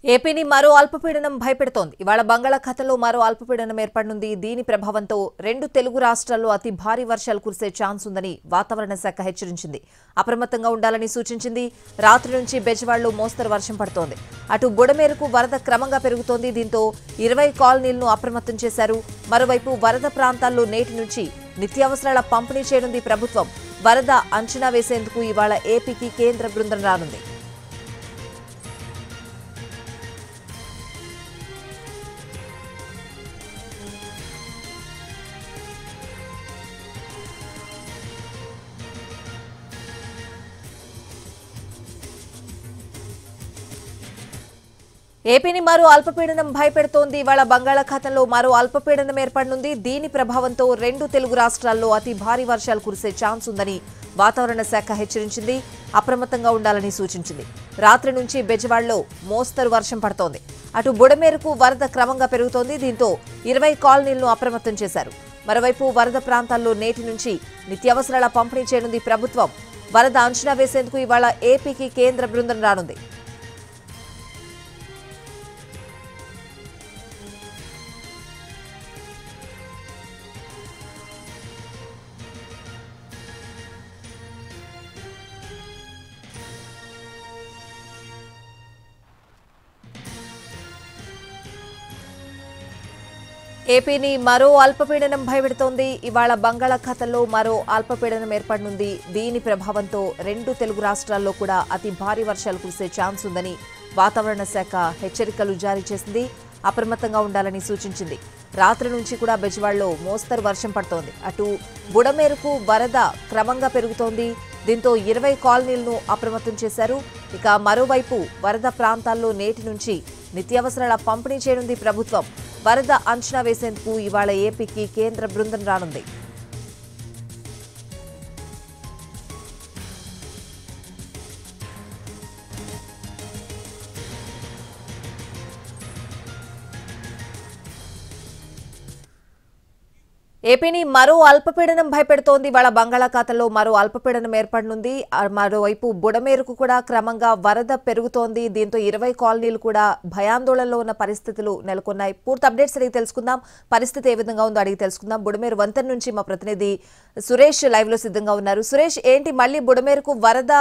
ఏపీని మరో అల్పపీడనం భయపెడుతోంది. ఇవాళ బంగాళాఖాతంలో మరో అల్పపీడనం ఏర్పడనుంది. దీని ప్రభావంతో రెండు తెలుగు రాష్ట్రాల్లో అతి భారీ వర్షాలు కురిసే ఛాన్స్ ఉందని వాతావరణ శాఖ హెచ్చరించింది. అప్రమత్తంగా ఉండాలని సూచించింది. రాత్రి నుంచి బెజవాడలో మోస్తరు వర్షం పడుతోంది. అటు బుడమేరుకు వరద క్రమంగా పెరుగుతోంది. దీంతో 20 కాలనీలను అప్రమత్తం చేశారు. మరోవైపు వరద ప్రాంతాల్లో నేటి నుంచి నిత్యావసరాల పంపిణీ చేయనుంది ప్రభుత్వం. వరద అంచనా వేసేందుకు ఇవాళ ఏపీకి కేంద్ర బృందం రానుంది. ఏపీని మరో అల్పపీడనం భయపెడుతోంది. ఇవాళ బంగాళాఖాతంలో మరో అల్పపీడనం ఏర్పడనుంది. దీని ప్రభావంతో రెండు తెలుగు రాష్ట్రాల్లో అతి భారీ వర్షాలు కురిసే ఛాన్స్ ఉందని వాతావరణ శాఖ హెచ్చరించింది. అప్రమత్తంగా ఉండాలని సూచించింది. రాత్రి నుంచి బెజవాడలో మోస్తరు వర్షం పడుతోంది. అటు బుడమేరుకు వరద క్రమంగా పెరుగుతోంది. దీంతో 20 కాలనీలను అప్రమత్తం చేశారు. మరోవైపు వరద ప్రాంతాల్లో నేటి నుంచి నిత్యావసరాల పంపిణీ చేయనుంది ప్రభుత్వం. వరద అంచనా వేసేందుకు ఇవాళ ఏపీకి కేంద్ర బృందం రానుంది. ఏపీని మరో అల్పపీడనం భయపెడుతోంది. ఇవాళ బంగాళాఖాతంలో మరో అల్పపీడనం ఏర్పడనుంది. దీని ప్రభావంతో రెండు తెలుగు రాష్ట్రాల్లో కూడా అతి భారీ వర్షాలు కురిసే ఛాన్స్ ఉందని వాతావరణ శాఖ హెచ్చరికలు జారీ చేసింది. అప్రమత్తంగా ఉండాలని సూచించింది. రాత్రి నుంచి కూడా బెజవాడలో మోస్తరు వర్షం పడుతోంది. అటు బుడమేరుకు వరద క్రమంగా పెరుగుతోంది. దీంతో 20 కాలనీలను అప్రమత్తం చేశారు. ఇక మరోవైపు వరద ప్రాంతాల్లో నేటి నుంచి నిత్యావసరాల పంపిణీ చేయనుంది ప్రభుత్వం. వరద అంచనా వేసేందుకు ఇవాళ ఏపీకి కేంద్ర బృందం రానుంది. ఏపీని మరో అల్పపీడనం భయపెడుతోంది. ఇవాళ బంగాళాఖాతంలో మరో అల్పపీడనం ఏర్పడనుంది. మరోవైపు బుడమేరుకు కూడా క్రమంగా వరద పెరుగుతోంది. దీంతో 20 కాలనీలు కూడా భయాందోళనలో ఉన్న పరిస్థితులు నెలకొన్నాయి. పూర్తి అప్డేట్స్ అడిగి తెలుసుకుందాం. పరిస్థితి ఏ విధంగా ఉందో అడిగి తెలుసుకుందాం. బుడమేరు వంతెన నుంచి మా ప్రతినిధి సురేష్ లైవ్ లో సిద్ధంగా ఉన్నారు. సురేష్, ఏంటి మళ్ళీ బుడమేరుకు వరద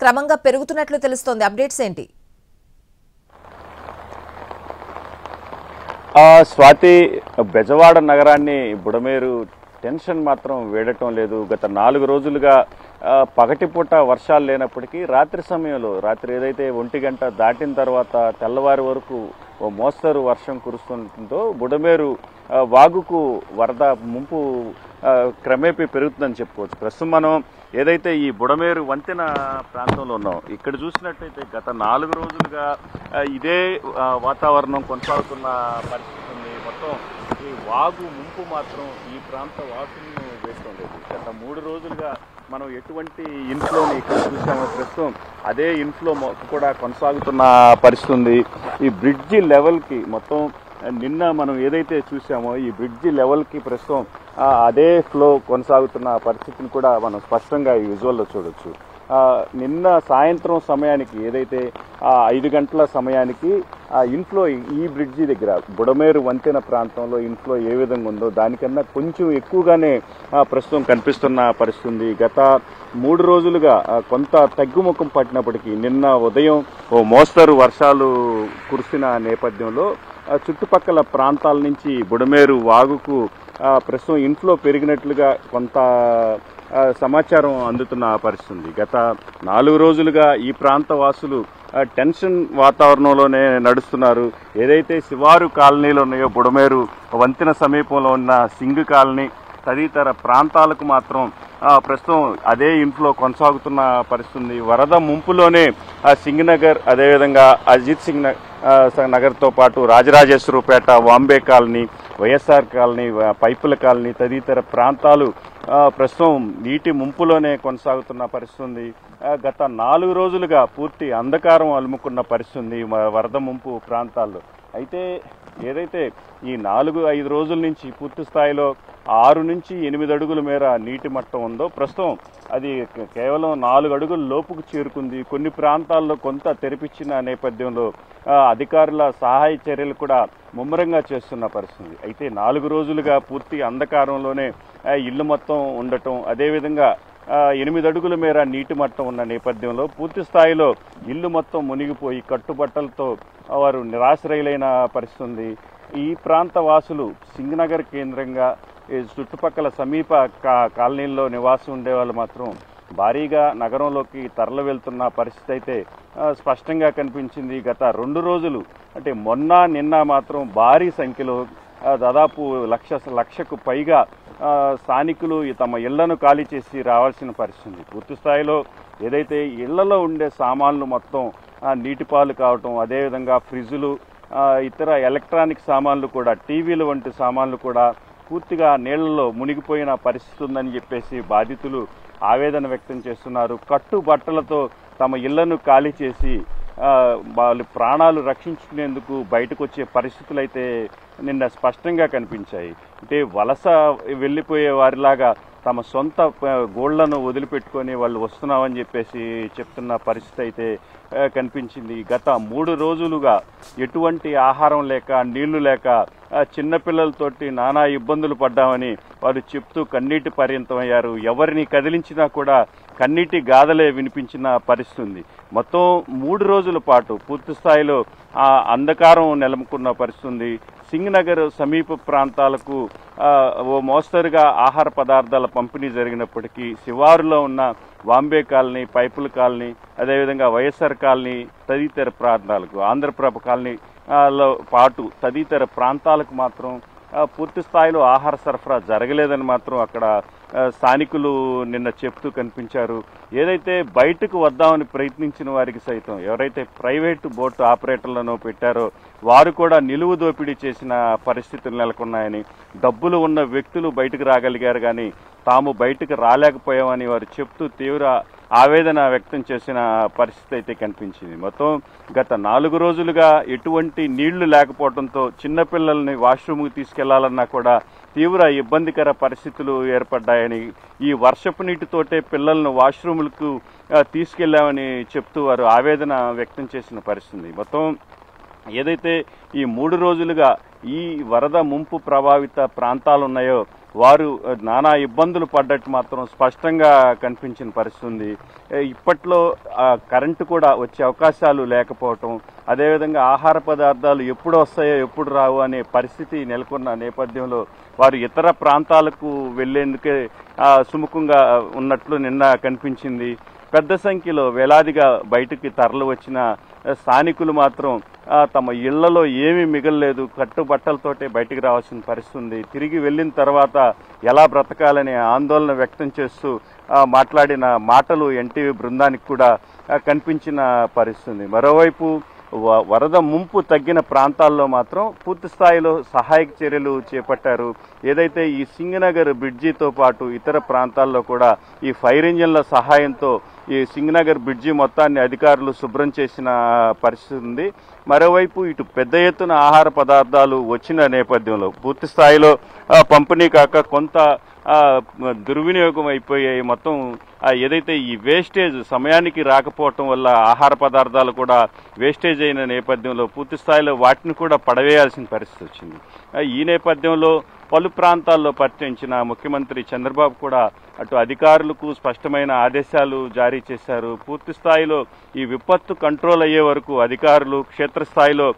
క్రమంగా పెరుగుతున్నట్లు తెలుస్తోంది, అప్డేట్స్ ఏంటి? స్వాతి, బెజవాడ నగరాన్ని బుడమేరు టెన్షన్ మాత్రం వేడటం లేదు. గత 4 రోజులుగా పగటిపూట వర్షాలు లేనప్పటికీ రాత్రి సమయంలో ఏదైతే 1 గంట దాటిన తర్వాత తెల్లవారి వరకు ఓ మోస్తరు వర్షం కురుస్తుండటంతో బుడమేరు వాగుకు వరద ముంపు క్రమేపీ పెరుగుతుందని చెప్పుకోవచ్చు. ప్రస్తుతం మనం ఏదైతే ఈ బుడమేరు వంతెన ప్రాంతంలో ఉన్నాం, ఇక్కడ చూసినట్టయితే గత 4 రోజులుగా ఇదే వాతావరణం కొనసాగుతున్న పరిస్థితి ఉంది. మొత్తం ఈ వాగు ముంపు మాత్రం ఈ ప్రాంత వాసులను వేస్తుండేది. గత 3 రోజులుగా మనం ఎటువంటి ఇన్ఫ్లోని ఇక్కడ చూసామో ప్రస్తుతం అదే ఇన్ఫ్లో కూడా కొనసాగుతున్న పరిస్థితి ఉంది. ఈ బ్రిడ్జి లెవెల్కి మొత్తం నిన్న మనం ఏదైతే చూసామో ఈ బ్రిడ్జి లెవెల్కి ప్రస్తుతం అదే ఫ్లో కొనసాగుతున్న పరిస్థితిని కూడా మనం స్పష్టంగా ఈ విజువల్లో చూడొచ్చు. నిన్న సాయంత్రం సమయానికి ఏదైతే 5 గంటల సమయానికి ఇన్ఫ్లో ఈ బ్రిడ్జి దగ్గర బుడమేరు వంతెన ప్రాంతంలో ఇన్ఫ్లో ఏ విధంగా ఉందో దానికన్నా కొంచెం ఎక్కువగానే ప్రస్తుతం కనిపిస్తున్న పరిస్థితి ఉంది. గత 3 రోజులుగా కొంత తగ్గుముఖం పట్టినప్పటికీ నిన్న ఉదయం ఓ మోస్తరు వర్షాలు కురిసిన నేపథ్యంలో చుట్టుపక్కల ప్రాంతాల నుంచి బుడమేరు వాగుకు ప్రస్తుతం ఇన్ఫ్లో పెరిగినట్లుగా కొంత సమాచారం అందుతున్న పరిస్థితి ఉంది. గత 4 రోజులుగా ఈ ప్రాంత వాసులు టెన్షన్ వాతావరణంలోనే నడుస్తున్నారు. ఏదైతే శివారు కాలనీలు ఉన్నాయో బుడమేరు వంతెన సమీపంలో ఉన్న సింగ్ కాలనీ తదితర ప్రాంతాలకు మాత్రం ప్రస్తుతం అదే ఇన్ఫ్లో కొనసాగుతున్న పరిస్థితి. వరద ముంపులోనే సింగ్ నగర్, అదేవిధంగా అజిత్ సింగ్ నగర్తో పాటు రాజరాజేశ్వరపేట, వాంబే కాలనీ, వైఎస్ఆర్ కాలనీ, పైపుల కాలనీ తదితర ప్రాంతాలు ప్రస్తుతం నీటి ముంపులోనే కొనసాగుతున్న పరిస్థితి. గత 4 రోజులుగా పూర్తి అంధకారం అలుముకున్న పరిస్థితి వరద ముంపు ప్రాంతాల్లో. అయితే ఏదైతే ఈ 4-5 రోజుల నుంచి పూర్తి స్థాయిలో 6 నుంచి 8 అడుగుల మేర నీటి మట్టం ఉందో ప్రస్తుతం అది కేవలం 4 అడుగుల లోపుకు చేరుకుంది. కొన్ని ప్రాంతాల్లో కొంత తెరిపించిన నేపథ్యంలో అధికారుల సహాయ చర్యలు కూడా ముమ్మరంగా చేస్తున్న పరిస్థితి. అయితే 4 రోజులుగా పూర్తి అంధకారంలోనే ఇల్లు మొత్తం ఉండటం, అదేవిధంగా 8 అడుగుల మేర నీటి మట్టం ఉన్న నేపథ్యంలో పూర్తి స్థాయిలో ఇల్లు మొత్తం మునిగిపోయి కట్టుబట్టలతో వారు నిరాశ్రయులైన పరిస్థితి ఉంది. ఈ ప్రాంత వాసులు సింగనగర్ కేంద్రంగా చుట్టుపక్కల సమీప కాలనీల్లో నివాసం ఉండే వాళ్ళు మాత్రం భారీగా నగరంలోకి తరలి వెళ్తున్న పరిస్థితి అయితే స్పష్టంగా కనిపించింది. గత 2 రోజులు అంటే మొన్న నిన్న మాత్రం భారీ సంఖ్యలో దాదాపు లక్షకు పైగా స్థానికులు తమ ఇళ్లను ఖాళీ చేసి రావాల్సిన పరిస్థితి. పూర్తి స్థాయిలో ఏదైతే ఇళ్లలో ఉండే సామాన్లు మొత్తం నీటిపాలు కావటం, అదేవిధంగా ఫ్రిడ్జులు, ఇతర ఎలక్ట్రానిక్ సామాన్లు కూడా, టీవీలు వంటి సామాన్లు కూడా పూర్తిగా నీళ్లలో మునిగిపోయిన పరిస్థితి ఉందని చెప్పేసి బాధితులు ఆవేదన వ్యక్తం చేస్తున్నారు. కట్టుబట్టలతో తమ ఇళ్లను ఖాళీ చేసి వాళ్ళ ప్రాణాలు రక్షించుకునేందుకు బయటకు వచ్చే పరిస్థితులు అయితే నిన్న స్పష్టంగా కనిపించాయి. అంటే వలస వెళ్ళిపోయే వారిలాగా తమ సొంత గోళ్లను వదిలిపెట్టుకొని వాళ్ళు వస్తున్నామని చెప్పేసి చెప్తున్న పరిస్థితి అయితే కనిపించింది. గత 3 రోజులుగా ఎటువంటి ఆహారం లేక, నీళ్లు లేక చిన్నపిల్లలతోటి నానా ఇబ్బందులు పడ్డామని వారు చెప్తూ కన్నీటి పర్యంతమయ్యారు. ఎవరిని కదిలించినా కూడా కన్నీటి గాథలే వినిపించిన పరిస్థితి ఉంది. మొత్తం 3 రోజుల పాటు పూర్తి స్థాయిలో అంధకారం నెలకొన్న పరిస్థితి ఉంది. సింగనగర్ సమీప ప్రాంతాలకు ఓ మోస్తరుగా ఆహార పదార్థాల పంపిణీ జరిగినప్పటికీ శివారులో ఉన్న వాంబే కాలనీ, పైపుల కాలనీ, అదేవిధంగా వైఎస్ఆర్ కాలనీ తదితర ప్రాంతాలకు, ఆంధ్రప్రభ కాలనీలో పాటు తదితర ప్రాంతాలకు మాత్రం పూర్తి స్థాయిలో ఆహార సరఫరా జరగలేదని మాత్రం అక్కడ స్థానికులు నిన్న చెప్తూ కనిపించారు. ఏదైతే బయటకు వద్దామని ప్రయత్నించిన వారికి సైతం ఎవరైతే ప్రైవేటు బోటు ఆపరేటర్లను పెట్టారో వారు కూడా నిలువు దోపిడీ చేసిన పరిస్థితులు నెలకొన్నాయని, డబ్బులు ఉన్న వ్యక్తులు బయటకు రాగలిగారు కానీ తాము బయటకు రాలేకపోయామని వారు చెప్తూ తీవ్ర ఆవేదన వ్యక్తం చేసిన పరిస్థితి అయితే కనిపించింది. మొత్తం గత 4 రోజులుగా ఎటువంటి నీళ్లు లేకపోవడంతో చిన్నపిల్లల్ని వాష్రూమ్కి తీసుకెళ్లాలన్నా కూడా తీవ్ర ఇబ్బందికర పరిస్థితులు ఏర్పడ్డాయని, ఈ వర్షపు నీటితోటే పిల్లలను వాష్రూములకు తీసుకెళ్లామని చెప్తూ వారు ఆవేదన వ్యక్తం చేసిన పరిస్థితి. మొత్తం ఏదైతే ఈ 3 రోజులుగా ఈ వరద ముంపు ప్రభావిత ప్రాంతాలు ఉన్నాయో వారు నానా ఇబ్బందులు పడ్డట్టు మాత్రం స్పష్టంగా కనిపించిన పరిస్థితి ఉంది. ఇప్పట్లో కరెంటు కూడా వచ్చే అవకాశాలు లేకపోవటం, అదేవిధంగా ఆహార పదార్థాలు ఎప్పుడు వస్తాయో ఎప్పుడు రావు అనే పరిస్థితి నెలకొన్న నేపథ్యంలో వారు ఇతర ప్రాంతాలకు వెళ్లేందుకే సుముఖంగా ఉన్నట్లు నిన్న కనిపించింది. పెద్ద సంఖ్యలో వేలాదిగా బయటికి తరలి వచ్చిన స్థానికులు మాత్రం తమ ఇళ్లలో ఏమీ మిగలలేదు, కట్టుబట్టలతోటే బయటికి రావాల్సిన పరిస్థితి ఉంది. తిరిగి వెళ్ళిన తర్వాత ఎలా బ్రతకాలనే ఆందోళన వ్యక్తం చేస్తూ మాట్లాడిన మాటలు ఎన్టీవీ బృందానికి కూడా కనిపించిన పరిస్థితి. మరోవైపు వరద ముంపు తగ్గిన ప్రాంతాల్లో మాత్రం పూర్తి స్థాయిలో సహాయక చర్యలు చేపట్టారు. ఏదైతే ఈ సింగనగర్ బ్రిడ్జితో పాటు ఇతర ప్రాంతాల్లో కూడా ఈ ఫైర్ ఇంజన్ల సహాయంతో ఈ సింగనగర్ బ్రిడ్జి మొత్తాన్ని అధికారులు శుభ్రం చేసిన పరిస్థితి ఉంది. మరోవైపు ఇటు పెద్ద ఎత్తున ఆహార పదార్థాలు వచ్చిన నేపథ్యంలో పూర్తి స్థాయిలో పంపిణీ కాక కొంత దుర్వినియోగం అయిపోయాయి. మొత్తం ఏదైతే ఈ వేస్టేజ్ సమయానికి రాకపోవటం వల్ల ఆహార పదార్థాలు కూడా వేస్టేజ్ అయిన నేపథ్యంలో పూర్తి స్థాయిలో వాటిని కూడా పడవేయాల్సిన పరిస్థితి వచ్చింది. ఈ నేపథ్యంలో పలు ప్రాంతాల్లో పర్యటించిన ముఖ్యమంత్రి చంద్రబాబు కూడా అటు అధికారులకు స్పష్టమైన ఆదేశాలు జారీ చేశారు. పూర్తి స్థాయిలో ఈ విపత్తు కంట్రోల్ అయ్యే వరకు అధికారులు క్షేత్రస్థాయిలో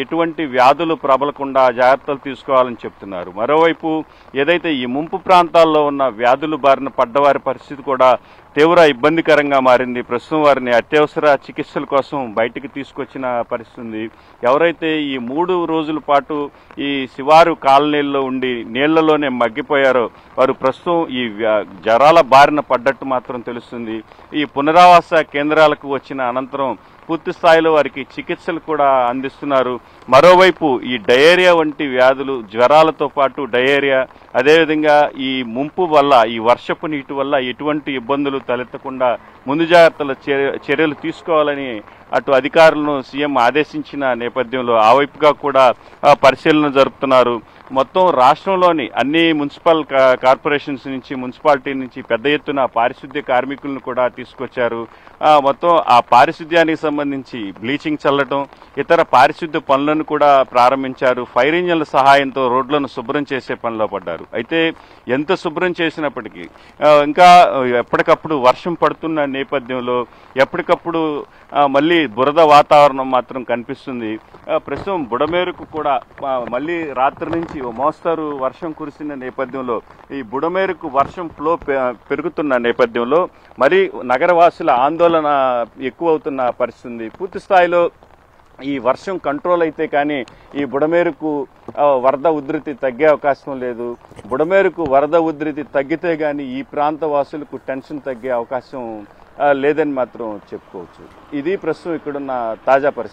ఎటువంటి వ్యాధులు ప్రబలకుండా జాగ్రత్తలు తీసుకోవాలని చెప్తున్నారు. మరోవైపు ఏదైతే ఈ ముంపు ప్రాంతాల్లో ఉన్న వ్యాధులు బారిన పడ్డవారి పరిస్థితి కూడా తీవ్ర ఇబ్బందికరంగా మారింది. ప్రస్తుతం వారిని అత్యవసర చికిత్సల కోసం బయటికి తీసుకొచ్చిన పరిస్థితి. ఎవరైతే ఈ 3 రోజుల పాటు ఈ శివారు కాలనీల్లో ఉండి నీళ్లలోనే మగ్గిపోయారో వారు ప్రస్తుతం ఈ జ్వరాల బారిన పడ్డట్టు మాత్రం తెలుస్తుంది. ఈ పునరావాస కేంద్రాలకు వచ్చిన అనంతరం పూర్తి స్థాయిలో వారికి చికిత్సలు కూడా అందిస్తున్నారు. మరోవైపు ఈ డయేరియా వంటి వ్యాధులు, జ్వరాలతో పాటు డయేరియా, అదేవిధంగా ఈ ముంపు వల్ల, ఈ వర్షపు నీటి వల్ల ఎటువంటి ఇబ్బందులు తలెత్తకుండా ముందు జాగ్రత్తల చర్యలు తీసుకోవాలని అటు అధికారులను సీఎం ఆదేశించిన నేపథ్యంలో ఆ వైపుగా కూడా పరిశీలన జరుపుతున్నారు. మొత్తం రాష్ట్రంలోని అన్ని మున్సిపల్ కార్పొరేషన్స్ నుంచి, మున్సిపాలిటీ నుంచి పెద్ద ఎత్తున పారిశుద్ధ్య కార్మికులను కూడా తీసుకొచ్చారు. మొత్తం ఆ పారిశుద్ధ్యానికి సంబంధించి బ్లీచింగ్ చల్లటం, ఇతర పారిశుద్ధ్య పనులను కూడా ప్రారంభించారు. ఫైర్ ఇంజన్ల సహాయంతో రోడ్లను శుభ్రం చేసే పనిలో పడ్డారు. అయితే ఎంత శుభ్రం చేసినప్పటికీ ఇంకా ఎప్పటికప్పుడు వర్షం పడుతున్న నేపథ్యంలో ఎప్పటికప్పుడు మళ్ళీ బురద వాతావరణం మాత్రం కనిపిస్తుంది. ప్రస్తుతం బుడమేరుకు కూడా మళ్ళీ రాత్రి నుంచి మోస్తరు వర్షం కురిసిన నేపథ్యంలో ఈ బుడమేరుకు వర్షం ఫ్లో పెరుగుతున్న నేపథ్యంలో మరి నగరవాసుల ఆందోళన ఎక్కువ అవుతున్న పరిస్థితి. పూర్తి స్థాయిలో ఈ వర్షం కంట్రోల్ అయితే కానీ ఈ బుడమేరుకు వరద ఉధృతి తగ్గే అవకాశం లేదు. బుడమేరుకు వరద ఉధృతి తగ్గితే కానీ ఈ ప్రాంత వాసులకు టెన్షన్ తగ్గే అవకాశం లేదని మాత్రం చెప్పుకోవచ్చు. ఇది ప్రస్తుతం ఇక్కడున్న తాజా పరిస్థితి.